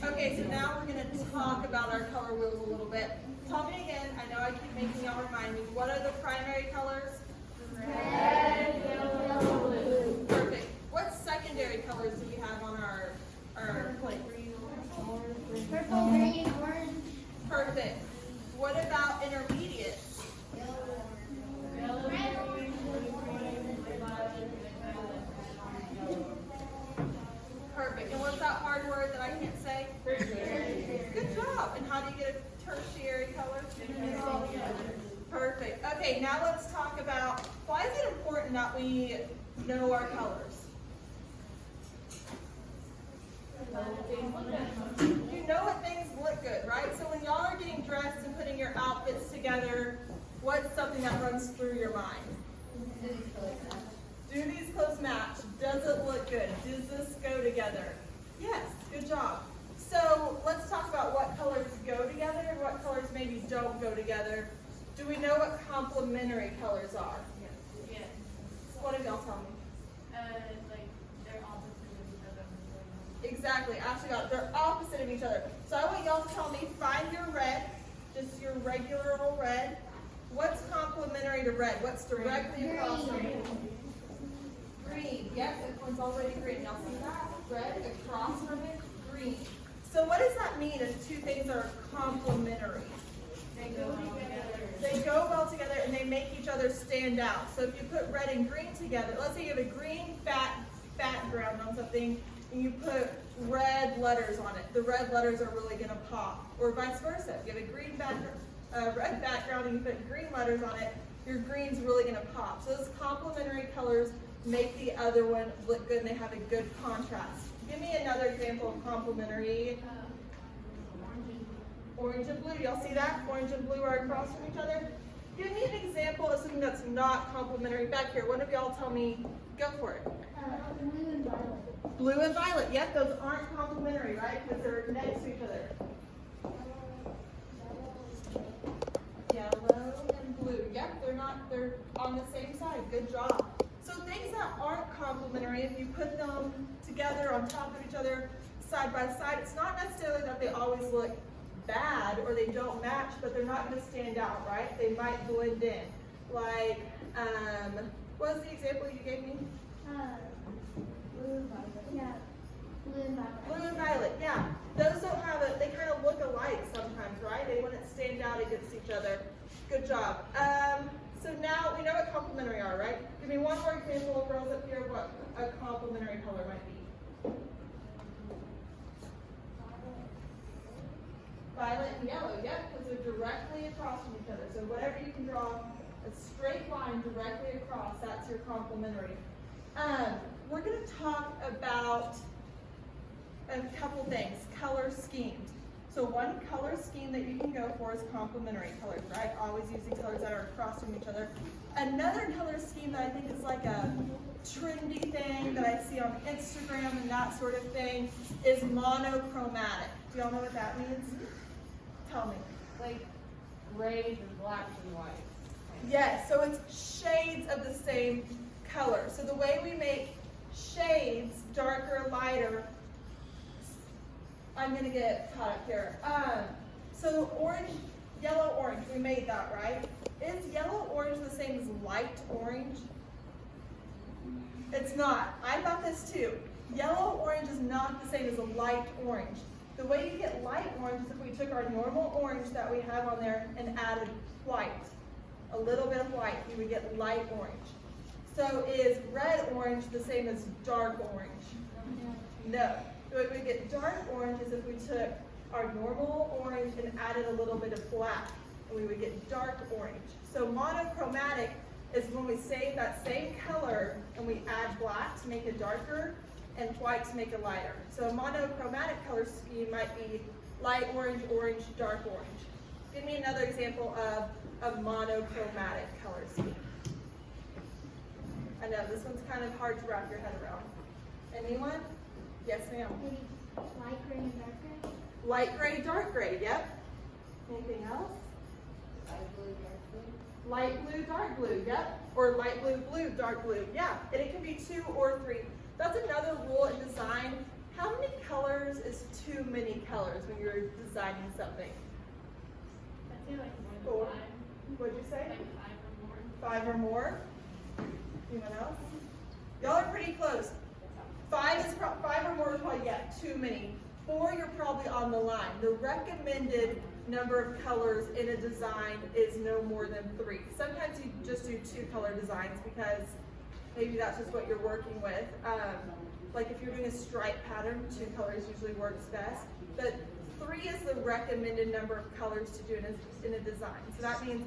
Okay, so now we're going to talk about our color wheels a little bit. Tell me again, I know I keep making y'all remind me, what are the primary colors? Red, yellow, blue. Perfect. What secondary colors do we have on our plate? Purple, green, orange. Perfect. What about intermediates? Yellow, red, orange, Perfect. And what's that hard word that I can't say? Good job. And how do you get a tertiary color? Perfect. Okay, now let's talk about why is it important that we know our colors? You know what things look good, right? So when y'all are getting dressed and putting your outfits together, what's something that runs through your mind? Do these clothes match? Does it look good? Does this go together? Yes, good job. So let's talk about what colors go together and what colors maybe don't go together. Do we know what complementary colors are? Yes. What did y'all tell me? Like they're opposite of each other. Exactly, Ashley got it. They're opposite of each other. So I want y'all to tell me, find your red, just your regular old red. What's complementary to red? What's directly across from it? Green. Yep, this one's already green. Y'all see that? Red across from it, green. So what does that mean if two things are complementary? They go together. They go well together and they make each other stand out. So if you put red and green together, let's say you have a green background on something and you put red letters on it. The red letters are really going to pop. Or vice versa. If you have a green red background and you put green letters on it, your green's really going to pop. So those complementary colors make the other one look good and they have a good contrast. Give me another example of complementary. Orange and blue, y'all see that? Orange and blue are across from each other. Give me an example of something that's not complementary. Back here, one of y'all tell me, go for it. blue and violet. Blue and violet, yep, those aren't complementary, right? Because they're next to each other. Yellow and blue, yep, they're on the same side, good job. So things that aren't complementary, if you put them together on top of each other, side by side, it's not necessarily that they always look bad or they don't match, but they're not going to stand out, right? They might blend in. Like, what was the example you gave me? Blue and violet. Yeah. Blue and violet. Blue and violet, yeah. Those don't have they kind of look alike sometimes, right? They wouldn't stand out against each other. Good job. So now we know what complementary are, right? Give me one more example, girls up here, of what a complementary color might be. Violet and yellow, yep, because they're directly across from each other. So whatever you can draw a straight line directly across, that's your complementary. We're going to talk about a couple things, color schemes. So one color scheme that you can go for is complementary colors, right? Always using colors that are across from each other. Another color scheme that I think is like a trendy thing that I see on Instagram and that sort of thing is monochromatic. Do y'all know what that means? Tell me. Like grays and blacks and whites. Yes, so it's shades of the same color. So the way we make shades, darker, lighter, I'm going to get caught up here. So orange, yellow, orange, we made that, right? Is yellow orange the same as light orange? It's not. I thought this too. Yellow orange is not the same as a light orange. The way you get light orange is if we took our normal orange that we have on there and added white. A little bit of white, you would get light orange. So is red orange the same as dark orange? No. The way we get dark orange is if we took our normal orange and added a little bit of black, and we would get dark orange. So monochromatic is when we save that same color and we add black to make it darker and white to make it lighter. So a monochromatic color scheme might be light orange, orange, dark orange. Give me another example of a monochromatic color scheme. I know this one's kind of hard to wrap your head around. Anyone? Yes, ma'am. Maybe light gray and dark gray. Light gray, dark gray, yep. Anything else? Light blue, dark blue. Light blue, dark blue, yep. Or light blue, blue, dark blue, yeah. And it can be 2 or 3. That's another rule in design. How many colors is too many colors when you're designing something? I'd say like more than 4. 5. What'd you say? Like 5 or more. 5 or more? Anyone else? Y'all are pretty close. 5 or more is probably, yeah, too many. 4, you're probably on the line. The recommended number of colors in a design is no more than 3. Sometimes you just do 2 color designs because maybe that's just what you're working with. Like if you're doing a stripe pattern, 2 colors usually works best. But 3 is the recommended number of colors to do in a design. So that means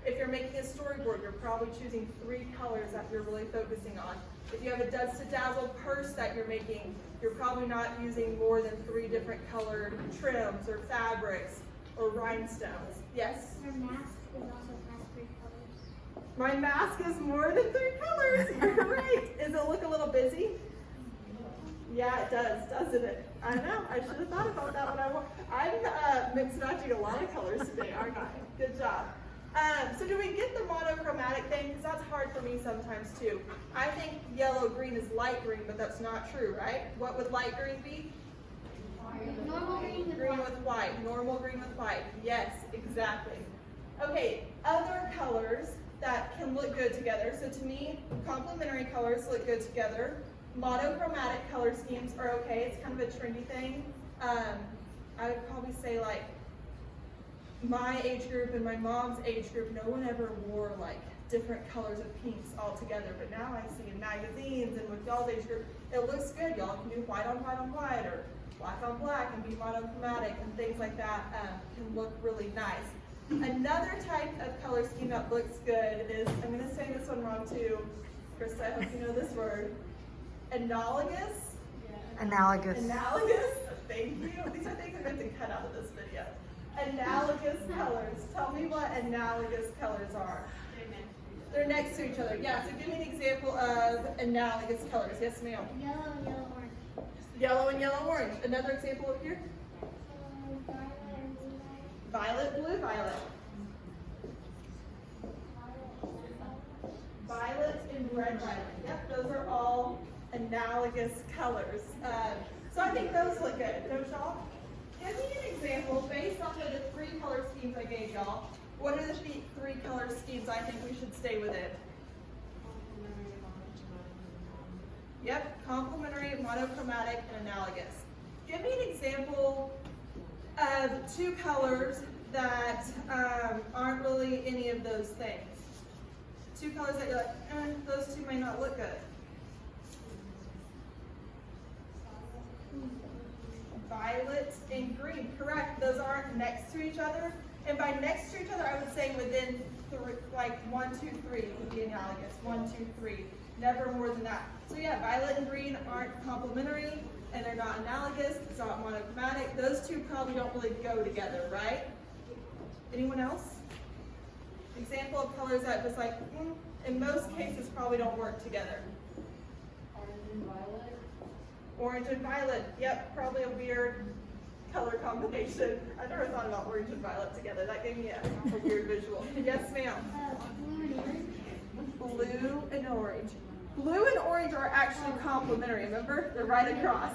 if you're making a storyboard, you're probably choosing 3 colors that you're really focusing on. If you have a Duds to Dazzle purse that you're making, you're probably not using more than 3 different colored trims or fabrics or rhinestones. Yes? Her mask is also has 3 colors. My mask is more than 3 colors. You're right. Does it look a little busy? Yeah, it does, doesn't it? I know. I should have thought about that when I'm mixed matching a lot of colors today, aren't I? Good job. So do we get the monochromatic thing? Because that's hard for me sometimes too. I think yellow-green is light green, but that's not true, right? What would light green be? Normal green with Green white. with white. Normal green with white. Yes, exactly. Okay, other colors that can look good together. So to me, complementary colors look good together. Monochromatic color schemes are okay. It's kind of a trendy thing. I would probably say like my age group and my mom's age group, no one ever wore like different colors of pinks all together. But now I see in magazines and with y'all's age group, it looks good. Y'all can do white on white on white or black on black and be monochromatic and things like that can look really nice. Another type of color scheme that looks good is, I'm going to say this one wrong too. Krista, I hope you know this word. Analogous. Analogous. Analogous. Thank you. These are things I meant to cut out of this video. Analogous colors. Tell me what analogous colors are. They're next to each other. Yeah, so give me an example of analogous colors. Yes, ma'am. Yellow and yellow orange. Yellow and yellow orange. Another example over here. Violet and blue light. Violet, blue, violet. Violet and red violet. Yep, those are all analogous colors. So I think those look good, don't y'all? Give me an example based off of the 3 color schemes I gave y'all. What are the 3 color schemes I think we should stay within? Yep, complementary, monochromatic, and analogous. Give me an example of 2 colors that aren't really any of those things. 2 colors that you're like, those 2 may not look good. Violet and green, correct. Those aren't next to each other. And by next to each other, I would say within like 1, 2, 3 would be analogous. 1, 2, 3. Never more than that. So yeah, violet and green aren't complementary and they're not analogous. It's not monochromatic. Those 2 probably don't really go together, right? Anyone else? Example of colors that just like, in most cases probably don't work together. Orange and violet. Orange and violet, yep, probably a weird color combination. I never thought about orange and violet together. That gave me a weird visual. Yes, ma'am. Blue and orange. Blue and orange. Blue and orange are actually complementary, remember? They're right across.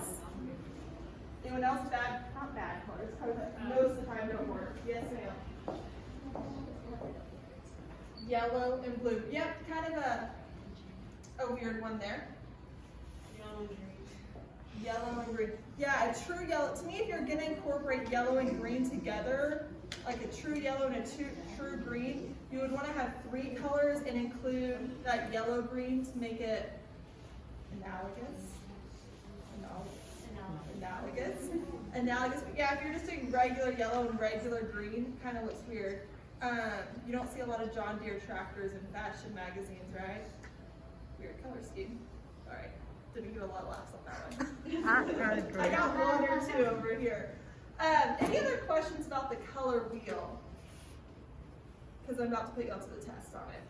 Anyone else? Bad, not bad colors, colors that most of the time don't work. Yes, ma'am. Yellow and blue. Yep, kind of a weird one there. Yellow and green. Yellow and green. Yeah, a true yellow. To me, if you're going to incorporate yellow and green together, like a true yellow and a true green, you would want to have 3 colors and include that yellow green to make it analogous. Analogous. But yeah, if you're just doing regular yellow and regular green, it kind of looks weird. You don't see a lot of John Deere tractors in fashion magazines, right? Weird color scheme. All right. Didn't get a lot of laughs on that one. I got 1 or 2 over here. Any other questions about the color wheel? Because I'm about to put you onto the test on it.